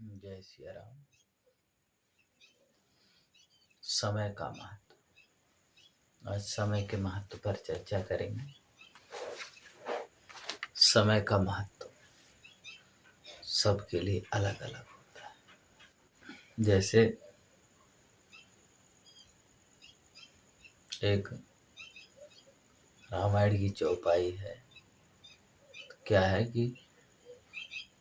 जय सिया राम। समय का महत्व। आज समय के महत्व पर चर्चा करेंगे। समय का महत्व सबके लिए अलग अलग होता है। जैसे एक रामायण की चौपाई है, क्या है कि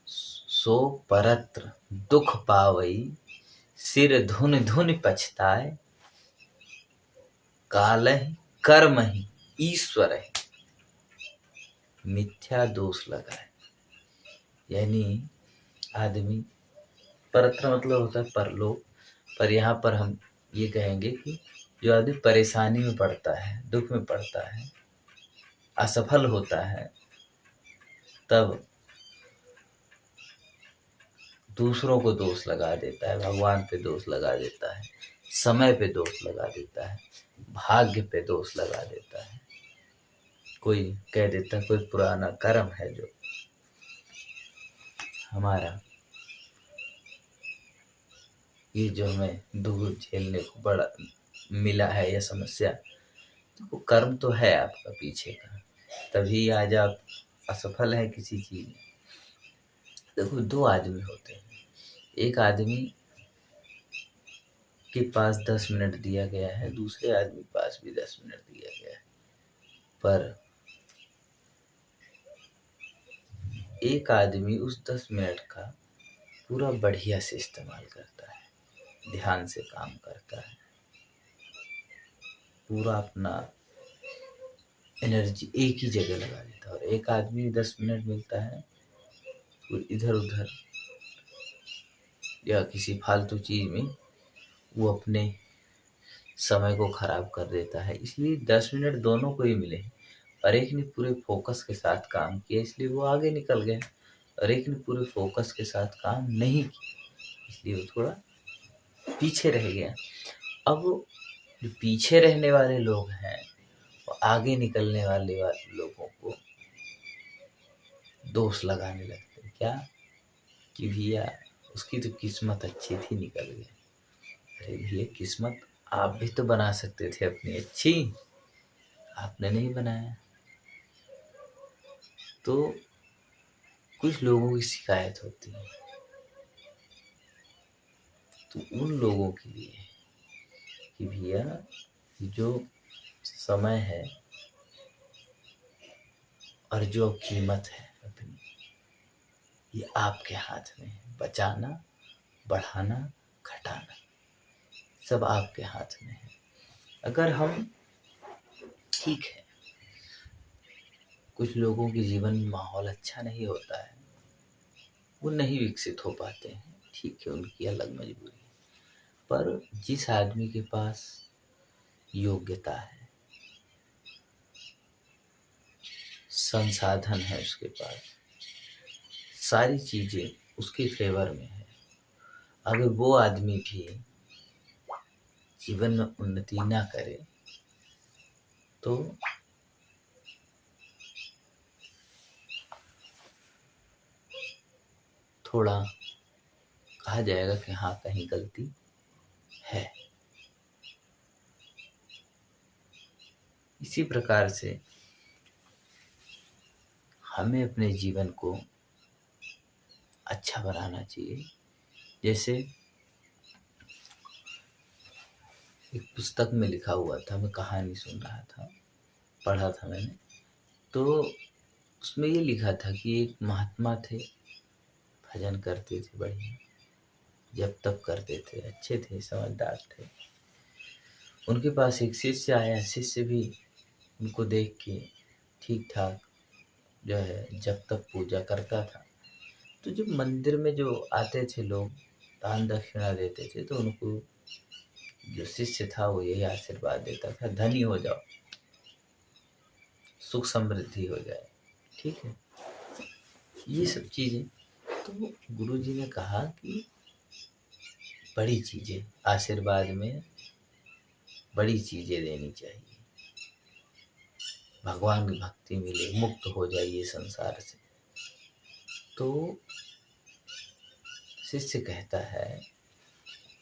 सो परत्र दुख पावई, सिर धुन धुन पछताए, कालहि कर्महि ईश्वरहि मिथ्या दोष लगाए। यानी आदमी, परत्र मतलब होता है परलोक, पर यहाँ पर हम ये कहेंगे कि जो आदमी परेशानी में पड़ता है, दुख में पड़ता है, असफल होता है, तब दूसरों को दोष लगा देता है, भगवान पे दोष लगा देता है, समय पे दोष लगा देता है, भाग्य पे दोष लगा देता है। कोई कह देता है कोई पुराना कर्म है जो हमारा, ये जो हमें दुख झेलने को बड़ा मिला है, यह समस्या, तो वो कर्म तो है आपका पीछे का, तभी आज आप असफल हैं किसी चीज में। देखो, दो आदमी होते हैं। एक आदमी के पास 10 मिनट दिया गया है, दूसरे आदमी के पास भी 10 मिनट दिया गया है, पर एक आदमी उस 10 मिनट का पूरा बढ़िया से इस्तेमाल करता है, ध्यान से काम करता है, पूरा अपना एनर्जी एक ही जगह लगा देता है। और एक आदमी 10 मिनट मिलता है तो इधर उधर या किसी फालतू चीज में वो अपने समय को खराब कर देता है। इसलिए 10 मिनट दोनों को ही मिले, और एक ने पूरे फोकस के साथ काम किया इसलिए वो आगे निकल गए, और एक ने पूरे फोकस के साथ काम नहीं किया इसलिए वो थोड़ा पीछे रह गया। अब जो पीछे रहने वाले लोग हैं वो आगे निकलने वाले लोगों को दोष लगाने लगते हैं, क्या कि भैया उसकी तो किस्मत अच्छी थी, निकल गई। अरे भैया, किस्मत आप भी तो बना सकते थे अपनी अच्छी, आपने नहीं बनाया। तो कुछ लोगों की शिकायत होती है, तो उन लोगों के लिए कि भैया जो समय है और जो कीमत है अपनी, ये आपके हाथ में है। बचाना, बढ़ाना, घटाना सब आपके हाथ में है। अगर हम, ठीक है, कुछ लोगों के जीवन में माहौल अच्छा नहीं होता है, वो नहीं विकसित हो पाते हैं, ठीक है, उनकी अलग मजबूरी है। पर जिस आदमी के पास योग्यता है, संसाधन है, उसके पास सारी चीजें उसके फेवर में है, अगर वो आदमी भी जीवन में उन्नति ना करे तो थोड़ा कहा जाएगा कि हाँ, कहीं गलती है। इसी प्रकार से हमें अपने जीवन को अच्छा बनाना चाहिए। जैसे एक पुस्तक में लिखा हुआ था, मैं कहानी सुन रहा था, पढ़ा था मैंने, तो उसमें ये लिखा था कि एक महात्मा थे, भजन करते थे बढ़िया, जब तब करते थे, अच्छे थे, समझदार थे। उनके पास एक शिष्य आया, शिष्य भी उनको देख के ठीक ठाक जो है जब तक पूजा करता था। तो जब मंदिर में जो आते थे लोग, दान दक्षिणा देते थे, तो उनको जो शिष्य था वो यही आशीर्वाद देता था, धनी हो जाओ, सुख समृद्धि हो जाए। ठीक है, ये सब चीजें। तो गुरुजी ने कहा कि बड़ी चीजें, आशीर्वाद में बड़ी चीजें देनी चाहिए, भगवान की भक्ति मिले, मुक्त हो जाइए संसार से। तो शिष्य कहता है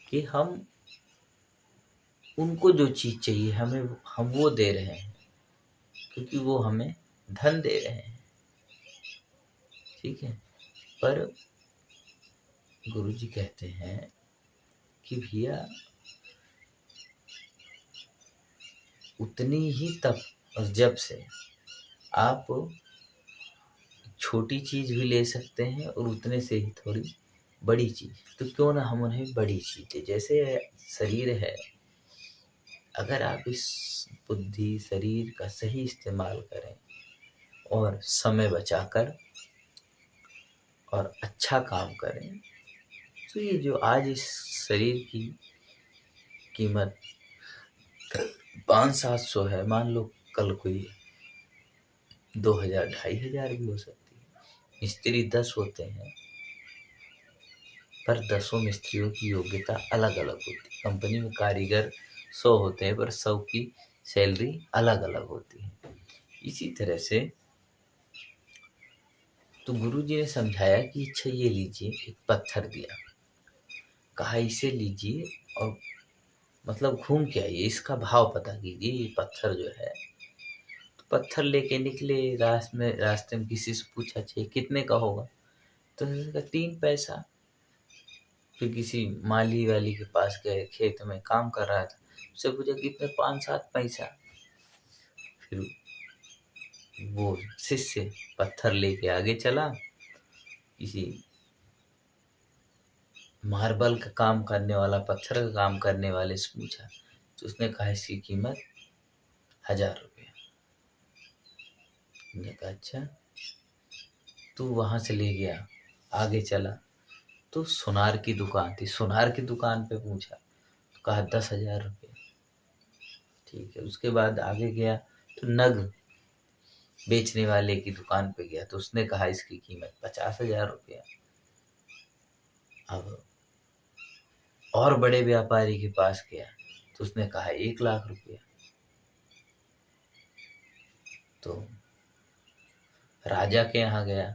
कि हम उनको जो चीज़ चाहिए हमें हम वो दे रहे हैं, क्योंकि वो हमें धन दे रहे हैं, ठीक है। पर गुरुजी कहते हैं कि भैया उतनी ही तप और जप से आप छोटी चीज़ भी ले सकते हैं और उतने से ही थोड़ी बड़ी चीज़, तो क्यों ना हम उन्हें बड़ी चीज़ दें। जैसे शरीर है, अगर आप इस बुद्धि शरीर का सही इस्तेमाल करें और समय बचाकर और अच्छा काम करें, तो ये जो आज इस शरीर की कीमत 500-700 है, मान लो कल कोई 2000-2500 भी हो सकती है। मिस्त्री 10 होते हैं, पर 10 मिस्त्रियों की योग्यता अलग अलग होती है। कंपनी में कारीगर 100 होते हैं, पर 100 की सैलरी अलग अलग होती है। इसी तरह से तो गुरुजी ने समझाया कि अच्छा ये लीजिए, एक पत्थर दिया, कहा इसे लीजिए और मतलब घूम के आइए, इसका भाव पता कीजिए, ये पत्थर जो है। तो पत्थर लेके निकले, रास्ते में किसी से पूछा चाहिए कितने का होगा, तो उसने कहा 3 पैसा। फिर किसी माली वाली के पास गए, खेत में काम कर रहा था, उससे पूछा कितने, 5-7 पैसा। फिर वो शिष्य पत्थर लेके आगे चला, किसी मार्बल का काम करने वाला, पत्थर का काम करने वाले से पूछा, तो उसने कहा इसकी कीमत 1000 रुपया। मैंने कहा अच्छा। तो वहां से ले गया, आगे चला तो सुनार की दुकान थी, सुनार की दुकान पे पूछा तो कहा 10,000 रुपये, ठीक है। उसके बाद आगे गया तो नग बेचने वाले की दुकान पे गया, तो उसने कहा इसकी कीमत 50,000 रुपया। अब और बड़े व्यापारी के पास गया तो उसने कहा 1,00,000 रुपया। तो राजा के यहाँ गया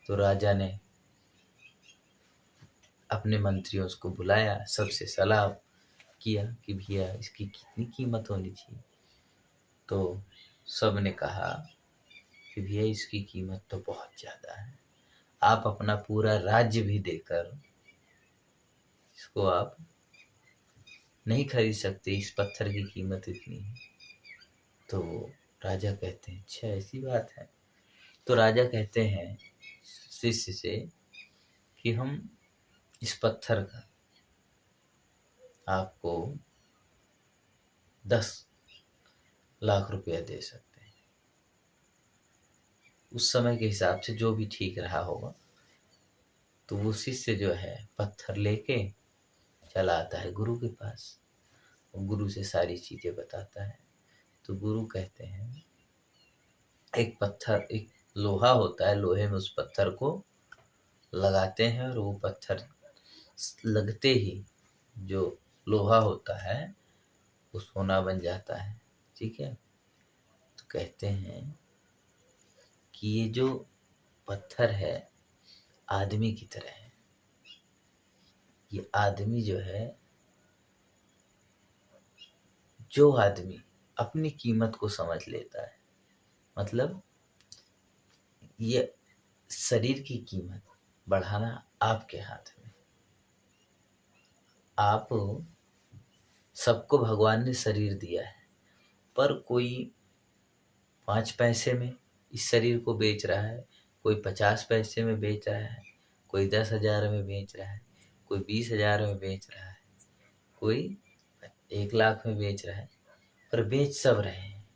तो राजा ने अपने मंत्रियों को बुलाया, सबसे सलाह किया कि भैया इसकी कितनी कीमत होनी चाहिए। तो सब ने कहा कि भैया इसकी कीमत तो बहुत ज़्यादा है, आप अपना पूरा राज्य भी देकर इसको आप नहीं खरीद सकते, इस पत्थर की कीमत इतनी है। तो राजा कहते हैं अच्छा ऐसी बात है। तो राजा कहते हैं शिष्य से कि हम इस पत्थर का आपको 10,00,000 रुपया दे सकते हैं, उस समय के हिसाब से जो भी ठीक रहा होगा। तो वो शिष्य जो है पत्थर लेके चला आता है गुरु के पास और गुरु से सारी चीजें बताता है। तो गुरु कहते हैं एक पत्थर, एक लोहा होता है, लोहे में उस पत्थर को लगाते हैं और वो पत्थर लगते ही जो लोहा होता है वो सोना बन जाता है, ठीक है। तो कहते हैं कि ये जो पत्थर है आदमी की तरह है। ये आदमी जो है, जो आदमी अपनी कीमत को समझ लेता है, मतलब ये शरीर की कीमत बढ़ाना आपके हाथ में। आप सबको भगवान ने शरीर दिया है, पर कोई 5 पैसे में इस शरीर को बेच रहा है, कोई 50 पैसे में बेच रहा है, कोई 10,000 में बेच रहा है, कोई 20,000 में बेच रहा है, कोई 1,00,000 में बेच रहा है, पर बेच सब रहे हैं।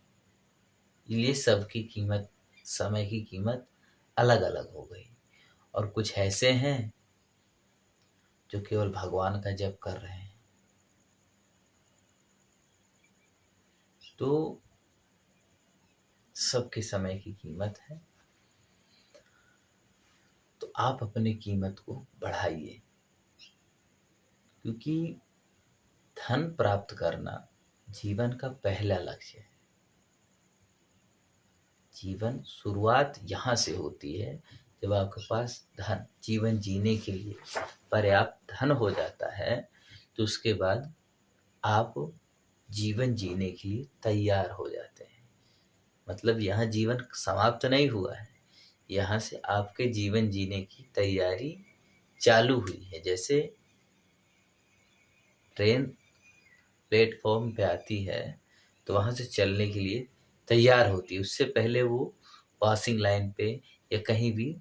ये सबकी कीमत, समय की कीमत अलग अलग हो गई। और कुछ ऐसे हैं जो केवल भगवान का जप कर रहे हैं। तो सबके समय की कीमत है, तो आप अपनी कीमत को बढ़ाइए, क्योंकि धन प्राप्त करना जीवन का पहला लक्ष्य है। जीवन शुरुआत यहाँ से होती है जब आपके पास धन जीवन जीने के लिए पर्याप्त धन हो जाता है, तो उसके बाद आप जीवन जीने के लिए तैयार हो जाते हैं। मतलब यहाँ जीवन समाप्त नहीं हुआ है, यहाँ से आपके जीवन जीने की तैयारी चालू हुई है। जैसे ट्रेन प्लेटफॉर्म पे आती है तो वहाँ से चलने के लिए तैयार होती है, उससे पहले वो पासिंग लाइन पे या कहीं भी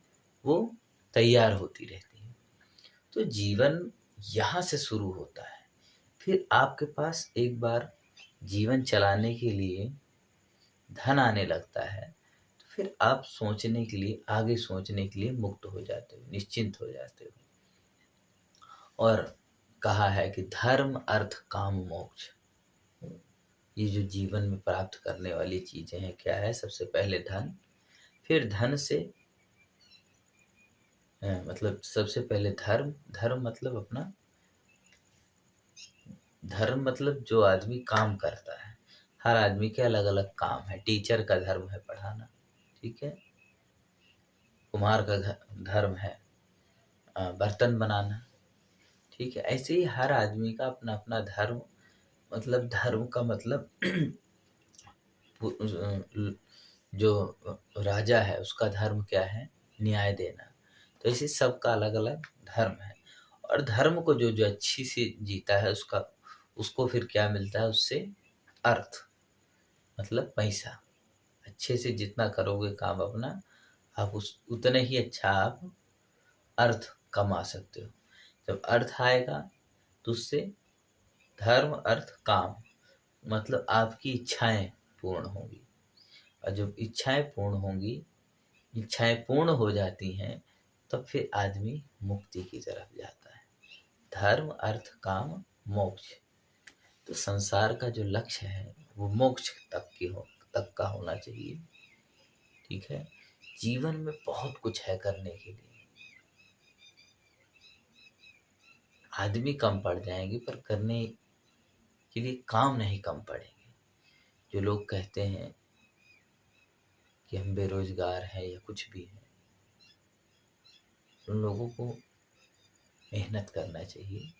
वो तैयार होती रहती है। तो जीवन यहाँ से शुरू होता है। फिर आपके पास एक बार जीवन चलाने के लिए धन आने लगता है, तो फिर आप सोचने के लिए, आगे सोचने के लिए मुक्त हो जाते हो, निश्चिंत हो जाते हो। और कहा है कि धर्म अर्थ काम मोक्ष, ये जो जीवन में प्राप्त करने वाली चीजें हैं, क्या है? सबसे पहले धन, फिर धन से मतलब सबसे पहले धर्म। धर्म मतलब अपना धर्म मतलब जो आदमी काम करता है, हर आदमी के अलग अलग काम है। टीचर का धर्म है पढ़ाना, ठीक है। कुम्हार का धर्म है बर्तन बनाना, ठीक है। ऐसे ही हर आदमी का अपना अपना धर्म, मतलब धर्म का मतलब जो राजा है उसका धर्म क्या है? न्याय देना। तो ऐसे सबका अलग अलग धर्म है। और धर्म को जो जो अच्छी से जीता है उसको फिर क्या मिलता है? उससे अर्थ, मतलब पैसा। अच्छे से जितना करोगे काम अपना, आप उतने ही अच्छा आप अर्थ कमा सकते हो। जब अर्थ आएगा तो उससे धर्म अर्थ काम, मतलब आपकी इच्छाएं पूर्ण होंगी। और जब इच्छाएं पूर्ण होंगी, इच्छाएं पूर्ण हो जाती हैं, तब फिर आदमी मुक्ति की तरफ जाता है। धर्म अर्थ काम मोक्ष। तो संसार का जो लक्ष्य है वो मोक्ष तक का होना चाहिए, ठीक है। जीवन में बहुत कुछ है करने के लिए, आदमी कम पड़ जाएंगे पर करने के लिए काम नहीं कम पड़ेंगे। जो लोग कहते हैं कि हम बेरोजगार हैं या कुछ भी है, उन लोगों को मेहनत करना चाहिए,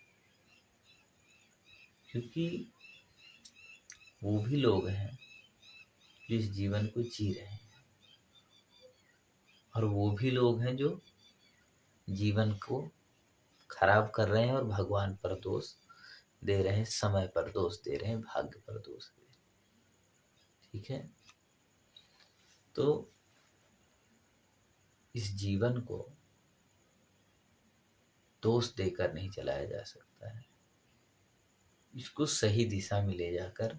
क्योंकि वो भी लोग हैं जो इस जीवन को जी रहे हैं, और वो भी लोग हैं जो जीवन को खराब कर रहे हैं और भगवान पर दोष दे रहे हैं, समय पर दोष दे रहे हैं, भाग्य पर दोष दे रहे हैं, ठीक है। तो इस जीवन को दोष देकर नहीं चलाया जा सकता है। इसको सही दिशा में ले जाकर,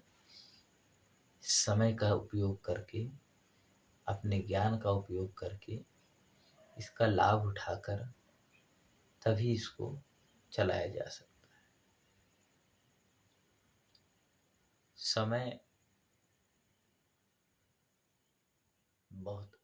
समय का उपयोग करके, अपने ज्ञान का उपयोग करके, इसका लाभ उठाकर तभी इसको चलाया जा सकता है। समय बहुत